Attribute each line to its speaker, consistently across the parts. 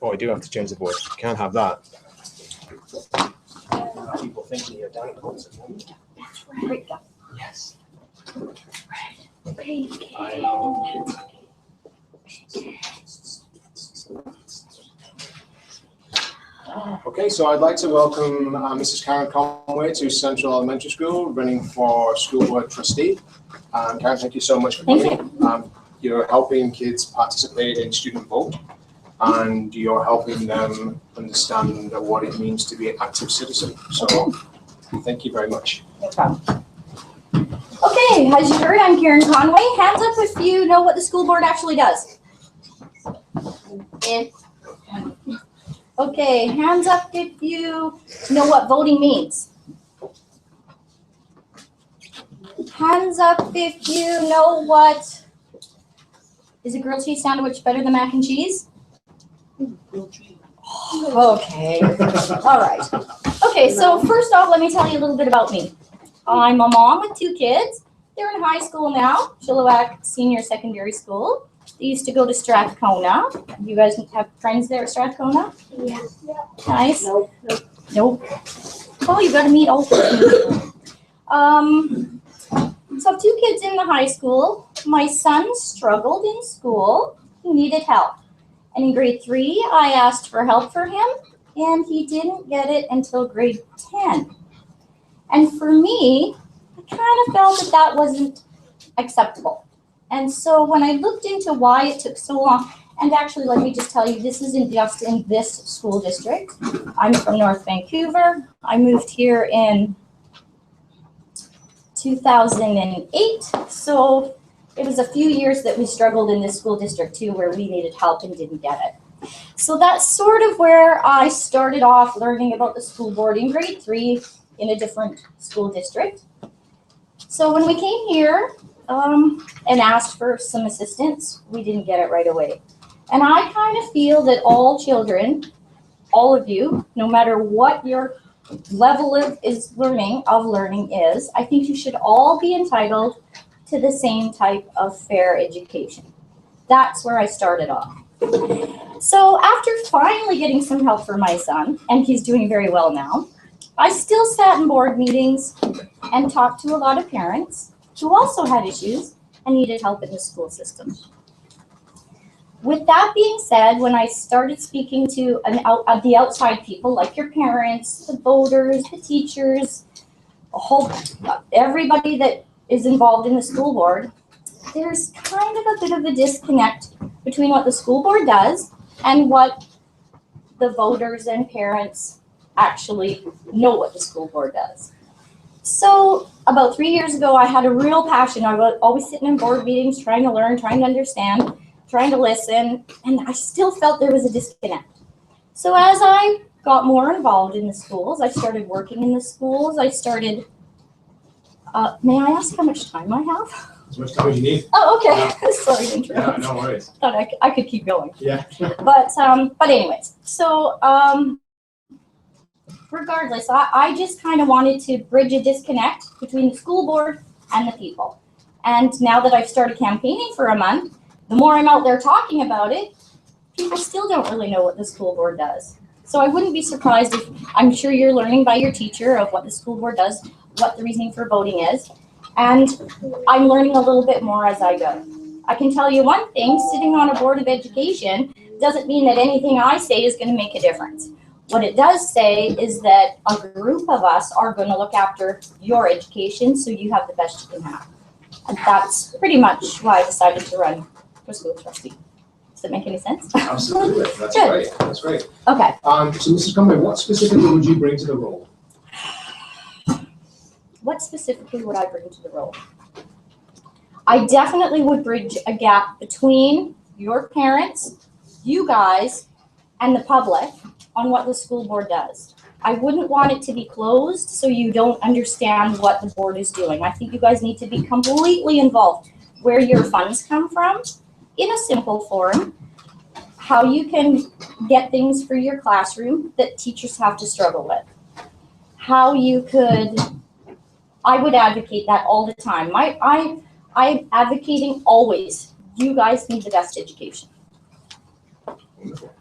Speaker 1: Oh, I do have to change the board. Can't have that. People thinking you're down at the
Speaker 2: Right.
Speaker 1: Yes.
Speaker 2: Okay.
Speaker 1: I know. Okay, so I'd like to welcome Mrs. Karen Conway to Central Elementary School, running for school board trustee. Karen, thank you so much for coming. You're helping kids participate in student vote, and you're helping them understand what it means to be an active citizen. So thank you very much.
Speaker 2: No problem. Okay, as you heard, I'm Karen Conway. Hands up if you know what the school board actually does. Okay, hands up if you know what voting means. Hands up if you know what, is a grilled cheese sandwich better than mac and cheese? Okay, all right. Okay, so first off, let me tell you a little bit about me. I'm a mom with 2 kids. They're in high school now, Chilliwack Senior Secondary School. They used to go to Strathcona. You guys have friends there at Strathcona?
Speaker 3: Yeah.
Speaker 2: Nice.
Speaker 3: Nope.
Speaker 2: Oh, you got to meet all of them. So I have 2 kids in the high school. My son struggled in school. He needed help. And in grade 3, I asked for help for him, and he didn't get it until grade 10. And for me, I kind of felt that that wasn't acceptable. And so when I looked into why it took so long, and actually let me just tell you, this isn't just in this school district. I'm from North Vancouver. I moved here in 2008. So it was a few years that we struggled in this school district too, where we needed help and didn't get it. So that's sort of where I started off learning about the school board in grade 3 in a different school district. So when we came here and asked for some assistance, we didn't get it right away. And I kind of feel that all children, all of you, no matter what your level of learning is, I think you should all be entitled to the same type of fair education. That's where I started off. So after finally getting some help for my son, and he's doing very well now, I still sat in board meetings and talked to a lot of parents who also had issues and needed help in the school system. With that being said, when I started speaking to the outside people, like your parents, the voters, the teachers, everybody that is involved in the school board, there's kind of a bit of a disconnect between what the school board does and what the voters and parents actually know what the school board does. So about 3 years ago, I had a real passion. I was always sitting in board meetings, trying to learn, trying to understand, trying to listen, and I still felt there was a disconnect. So as I got more involved in the schools, I started working in the schools. I started, may I ask how much time I have?
Speaker 1: As much time as you need.
Speaker 2: Oh, okay.
Speaker 1: Yeah.
Speaker 2: Sorry to interrupt.
Speaker 1: No worries.
Speaker 2: Thought I could keep going.
Speaker 1: Yeah.
Speaker 2: But anyways, so regardless, I just kind of wanted to bridge a disconnect between the school board and the people. And now that I've started campaigning for a month, the more I'm out there talking about it, people still don't really know what the school board does. So I wouldn't be surprised if, I'm sure you're learning by your teacher of what the school board does, what the reasoning for voting is, and I'm learning a little bit more as I go. I can tell you one thing, sitting on a board of education doesn't mean that anything I say is going to make a difference. What it does say is that a group of us are going to look after your education so you have the best you can have. And that's pretty much why I decided to run for school trustee. Does that make any sense?
Speaker 1: Absolutely. That's
Speaker 2: Good.
Speaker 1: great. That's great.
Speaker 2: Okay.
Speaker 1: So Mrs. Conway, what specifically would you bring to the role?
Speaker 2: What specifically would I bring to the role? I definitely would bridge a gap between your parents, you guys, and the public on what the school board does. I wouldn't want it to be closed so you don't understand what the board is doing. I think you guys need to be completely involved. Where your funds come from, in a simple form, how you can get things for your classroom that teachers have to struggle with. How you could, I would advocate that all the time. I'm advocating always You guys need the best education.
Speaker 1: Wonderful.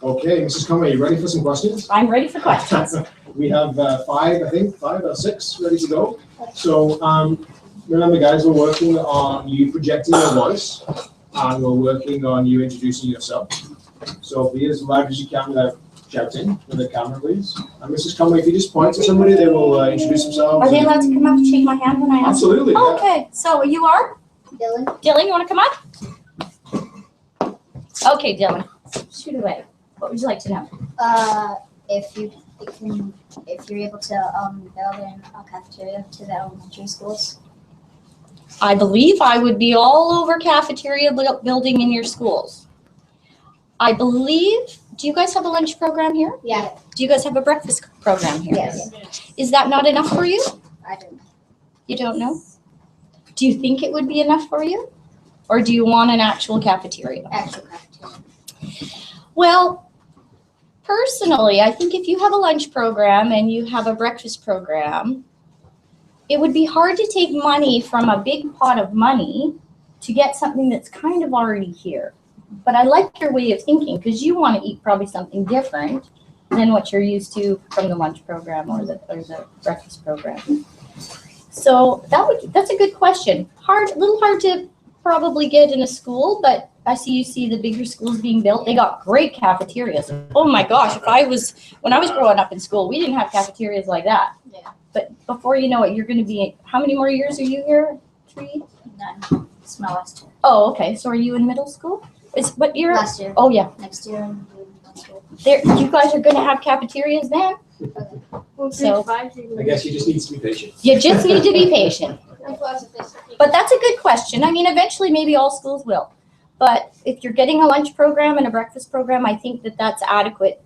Speaker 1: Okay, Mrs. Conway, you ready for some questions?
Speaker 2: I'm ready for questions.
Speaker 1: We have five or six ready to go. So remember, guys, we're working on you projecting your voice, and we're working on you introducing yourself. So be as loud as you can without shouting with the camera, please. And Mrs. Conway, if you just point to somebody, they will introduce themselves.
Speaker 2: Are they allowed to come up and shake my hand when I ask?
Speaker 1: Absolutely.
Speaker 2: Oh,
Speaker 1: Yeah.
Speaker 2: okay, so you are?
Speaker 3: Dylan?
Speaker 2: Dylan, you want to come up? Okay, Dylan, shoot away. What would you like to know?
Speaker 3: If you're able to build a cafeteria to the elementary schools.
Speaker 2: I believe I would be all over cafeteria building in your schools. I believe, do you guys have a lunch program here?
Speaker 3: Yeah.
Speaker 2: Do you guys have a breakfast program here?
Speaker 3: Yes.
Speaker 2: Is that not enough for you?
Speaker 3: I don't know.
Speaker 2: You don't know? Do you think it would be enough for you? Or do you want an actual cafeteria?
Speaker 3: Actual cafeteria.
Speaker 2: Well, personally, I think if you have a lunch program and you have a breakfast program, it would be hard to take money from a big pot of money to get something that's kind of already here. But I like your way of thinking because you want to eat probably something different than what you're used to from the lunch program or the breakfast program. So that's a good question. A little hard to probably get in a school, but I see the bigger schools being built. They got great cafeterias. Oh my gosh, when I was growing up in school, we didn't have cafeterias like that.
Speaker 3: Yeah.
Speaker 2: But before you know it, you're going to be, how many more years are you here? 3?
Speaker 3: None. It's my last year.
Speaker 2: Oh, okay. So are you in middle school? What year?
Speaker 3: Last year.
Speaker 2: Oh, yeah.
Speaker 3: Next year. I'm doing next year.
Speaker 2: You guys are going to have cafeterias then? So
Speaker 1: I guess you just need to be patient.
Speaker 2: you just need to be patient. But that's a good question. I mean, eventually maybe all schools will. But if you're getting a lunch program and a breakfast program, I think that's adequate.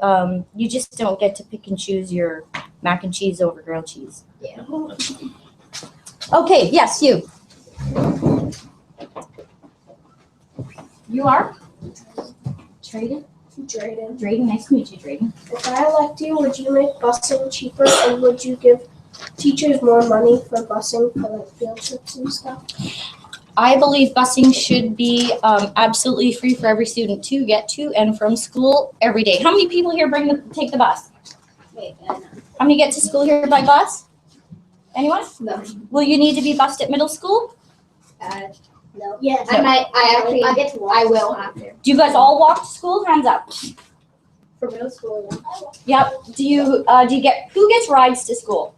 Speaker 2: You just don't get to pick and choose your mac and cheese over grilled cheese.
Speaker 3: Yeah.
Speaker 2: Okay, yes, you. You are? Drayden? Drayden, nice to meet you, Drayden.
Speaker 4: If I elect you, would you make busing cheaper and would you give teachers more money for busing for like field trips and stuff?
Speaker 2: I believe busing should be absolutely free for every student to get to and from school every day. How many people here take the bus?
Speaker 3: Wait,
Speaker 2: How many get to school here by bus? Anyone?
Speaker 3: No.
Speaker 2: Will you need to be bused at middle school?
Speaker 3: No.
Speaker 4: Yes.
Speaker 3: I might. I get to walk. I will.
Speaker 2: Do you guys all walk to school? Hands up.
Speaker 3: For middle school, yeah.
Speaker 2: Yep. Do you get, who gets rides to school?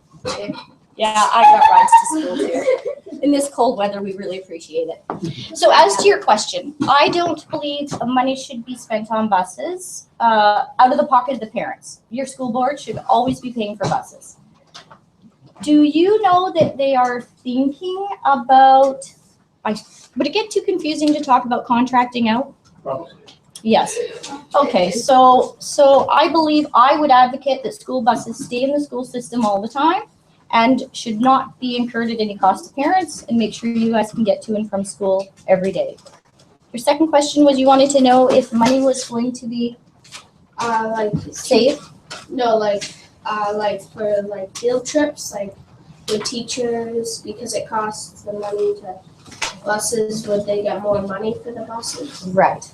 Speaker 2: Yeah, I got rides to school too. In this cold weather, we really appreciate it. So as to your question, I don't believe money should be spent on buses out of the pocket of the parents. Your school board should always be paying for buses. Do you know that they are thinking about, would it get too confusing to talk about contracting out?
Speaker 1: Probably.
Speaker 2: Yes. Okay, so I believe I would advocate that school buses stay in the school system all the time and should not be incurred at any cost to parents, and make sure you guys can get to and from school every day. Your second question was you wanted to know if money was going to be saved?
Speaker 4: No, like for like field trips, like the teachers, because it costs the money to buses, would they get more money for the buses?
Speaker 2: Right.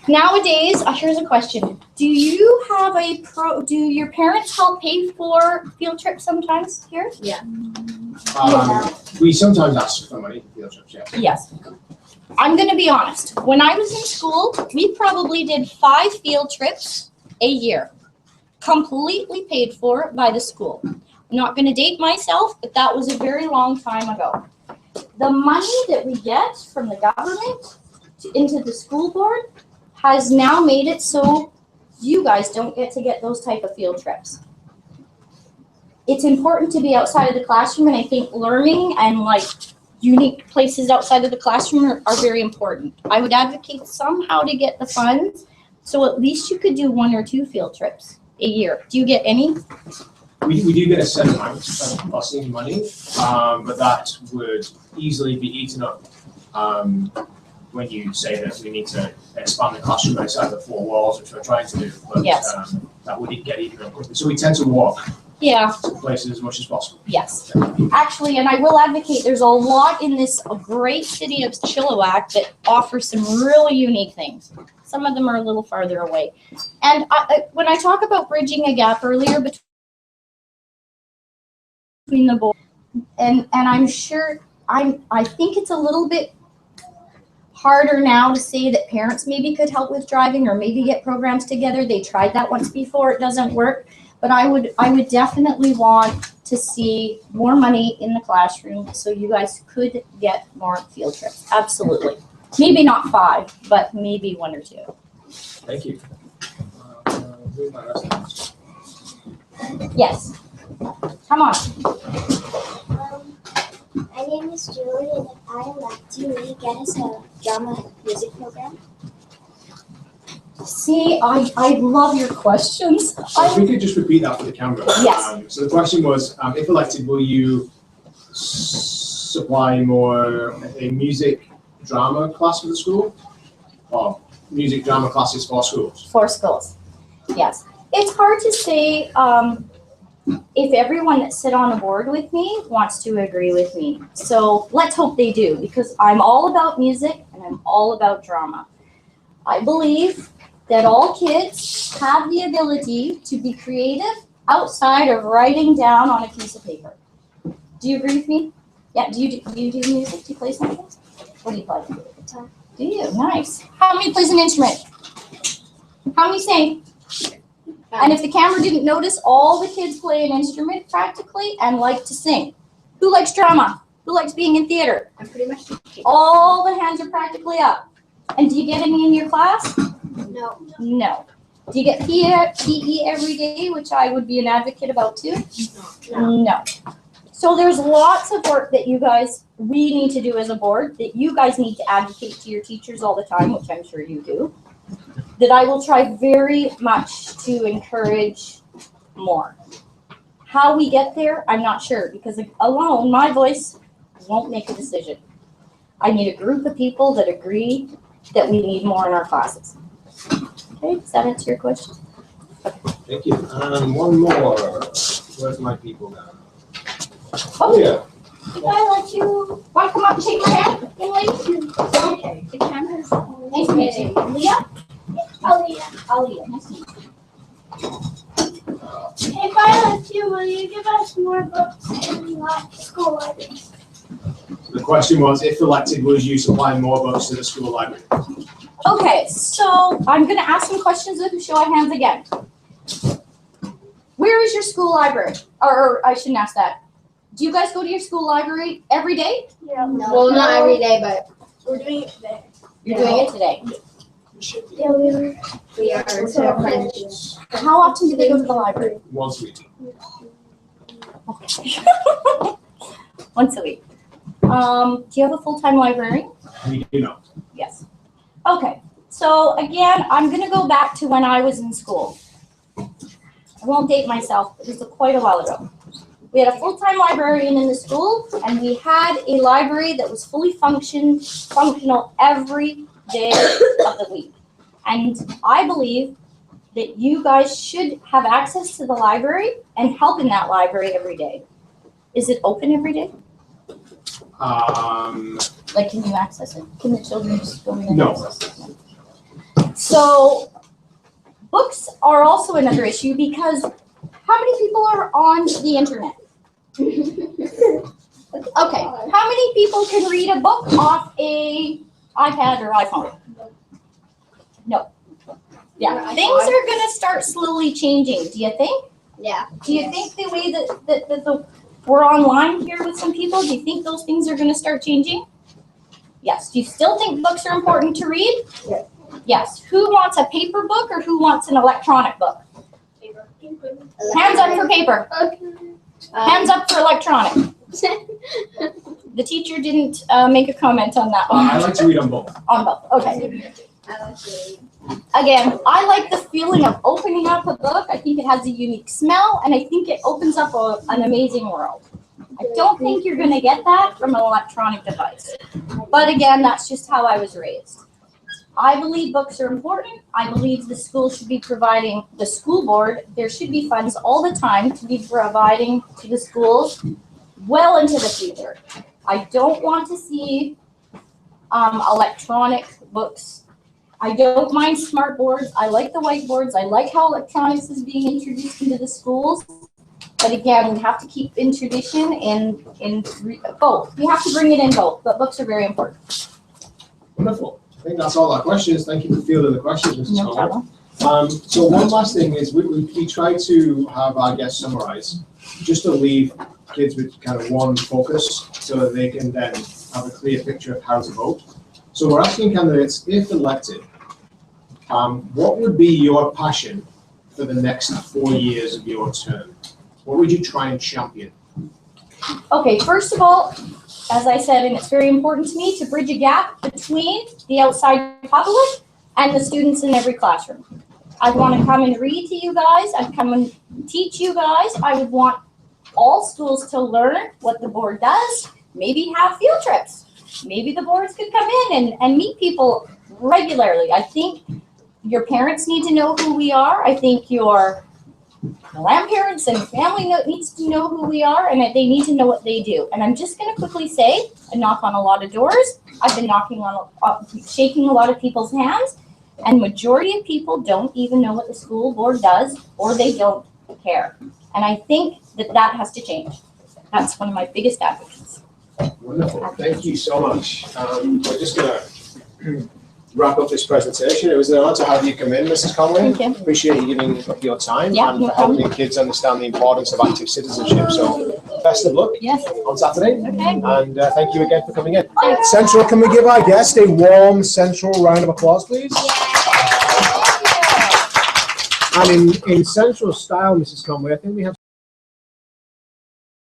Speaker 2: Nowadays, here's a question. Do you have do your parents help pay for field trips sometimes here?
Speaker 1: We sometimes ask for money for field trips, yes.
Speaker 2: Yes. I'm going to be honest. When I was in school, we probably did 5 field trips a year, completely paid for by the school. I'm not going to date myself, but that was a very long time ago. The money that we get from the government into the school board has now made it so you guys don't get to get those type of field trips. It's important to be outside of the classroom, and I think learning and like unique places outside of the classroom are very important. I would advocate somehow to get the funds, so at least you could do 1 or 2 field trips a year. Do you get any?
Speaker 1: We do get a set amount of busing money, but that would easily be eaten up when you say that we need to expand the classroom outside the 4 walls, which we're trying to do. But
Speaker 2: Yes.
Speaker 1: that would get eaten up quickly. So we tend to walk
Speaker 2: Yeah,
Speaker 1: to place it as much as possible.
Speaker 2: yes. Actually, and I will advocate, there's a lot in this great city of Chilliwack that offers some really unique things. Some of them are a little farther away. And when I talk about bridging a gap earlier between the board, and I'm sure, I think it's a little bit harder now to say that parents maybe could help with driving or maybe get programs together. They tried that once before, it doesn't work. But I would definitely want to see more money in the classroom so you guys could get more field trips. Absolutely. Maybe not 5, but maybe 1 or 2.
Speaker 1: Thank you. Who's my next?
Speaker 2: Yes. Come on.
Speaker 5: My name is Julie, and if I elect you, will you get us a drama music program?
Speaker 2: See, I love your questions.
Speaker 1: So if we could just repeat that for the camera.
Speaker 2: Yes.
Speaker 1: So the question was, if elected, will you supply more a music drama class for the school? Or music drama classes for schools?
Speaker 2: For schools, yes. It's hard to say if everyone that sit on the board with me wants to agree with me. So let's hope they do, because I'm all about music and I'm all about drama. I believe that all kids have the ability to be creative outside of writing down on a piece of paper. Do you agree with me? Yeah, do you do music? Do you play something? What do you play?
Speaker 5: Guitar.
Speaker 2: Do you? Nice. How many plays an instrument? How many sing? And if the camera didn't notice, all the kids play an instrument practically and like to sing. Who likes drama? Who likes being in theater?
Speaker 3: I'm pretty much.
Speaker 2: All the hands are practically up. And do you get any in your class?
Speaker 5: No.
Speaker 2: No. Do you get PE every day, which I would be an advocate about too? No. So there's lots of work that we need to do as a board, that you guys need to advocate to your teachers all the time, which I'm sure you do, that I will try very much to encourage more. How we get there, I'm not sure, because alone, my voice won't make a decision. I need a group of people that agree that we need more in our classes. Okay, does that answer your question?
Speaker 1: Thank you. One more. Where's my people now? Oh, yeah.
Speaker 2: If I let you, want to come up and shake my hand? Okay.
Speaker 3: The camera's.
Speaker 2: Nice to meet you. Leah? Aliyah, nice to meet you.
Speaker 5: If I elect you, will you give us more books in the school library?
Speaker 1: The question was, if elected, would you supply more books to the school library?
Speaker 2: Okay, so I'm gonna ask some questions with a show of hands again. Where is your school library? Or I shouldn't ask that. Do you guys go to your school library every day?
Speaker 5: Yeah.
Speaker 3: Well, not every day, but
Speaker 5: We're doing it today.
Speaker 2: You're doing it today.
Speaker 5: Yeah, we were.
Speaker 3: we are so friends.
Speaker 2: How often do they go to the library?
Speaker 1: Once a week.
Speaker 2: Okay. Once a week. Do you have a full-time librarian?
Speaker 1: We do not.
Speaker 2: Yes. Okay, so again, I'm gonna go back to when I was in school. I won't date myself, but it was quite a while ago. We had a full-time librarian in the school, and we had a library that was fully functional every day of the week. And I believe that you guys should have access to the library and help in that library every day. Is it open every day? Like, can you access it? Can the children just go in and
Speaker 1: No.
Speaker 2: access it? So, books are also another issue because how many people are on the internet? Okay, how many people can read a book off a iPad or iPhone? No. Yeah, things are gonna start slowly changing, do you think?
Speaker 3: Yeah.
Speaker 2: Do you think the way that we're online here with some people, do you think those things are gonna start changing? Yes. Do you still think books are important to read?
Speaker 5: Yes.
Speaker 2: Yes. Who wants a paper book or who wants an electronic book? Hands up for paper. Hands up for electronic. The teacher didn't make a comment on that
Speaker 1: I
Speaker 2: one.
Speaker 1: like to read on both.
Speaker 2: On both. Okay.
Speaker 3: I like to.
Speaker 2: Again, I like the feeling of opening up a book. I think it has a unique smell, and I think it opens up an amazing world. I don't think you're going to get that from an electronic device. But again, that's just how I was raised. I believe books are important. I believe the school should be providing, the school board, there should be funds all the time to be providing to the schools well into the future. I don't want to see electronic books. I don't mind smart boards. I like the whiteboards. I like how electronics is being introduced into the schools. But again, we have to keep in tradition and in both. We have to bring it in both, but books are very important.
Speaker 1: Wonderful. I think that's all our questions. Thank you for fielding the questions, Mrs.
Speaker 2: No
Speaker 1: Conway.
Speaker 2: problem.
Speaker 1: So one last thing is we try to have our guests summarize, just to leave kids with kind of one focus so that they can then have a clear picture of how to vote. So we're asking candidates, if elected, what would be your passion for the next 4 years of your term? What would you try and champion?
Speaker 2: Okay, first of all, as I said, and it's very important to me, to bridge a gap between the outside public and the students in every classroom. I want to come and read to you guys. I'd come and teach you guys. I would want all schools to learn what the board does, maybe have field trips. Maybe the boards could come in and meet people regularly. I think your parents need to know who we are. I think your grandparents and family needs to know who we are, and they need to know what they do. And I'm just going to quickly say, I knock on a lot of doors. I've been shaking a lot of people's hands, and majority of people don't even know what the school board does, or they don't care. And I think that has to change. That's one of my biggest advocates.
Speaker 1: Wonderful. Thank you so much. We're just going to wrap up this presentation. It was an honor to have you come in, Mrs. Conway.
Speaker 2: Thank you.
Speaker 1: Appreciate you giving up your time
Speaker 2: Yeah,
Speaker 1: and
Speaker 2: no
Speaker 1: for helping
Speaker 2: problem.
Speaker 1: the kids understand the importance of active citizenship. So best of luck
Speaker 2: Yes.
Speaker 1: on Saturday.
Speaker 2: Okay.
Speaker 1: And thank you again for coming in.
Speaker 2: Thanks.
Speaker 1: Central, can we give our guest a warm Central round of applause, please? And in Central style, Mrs. Conway, I think we have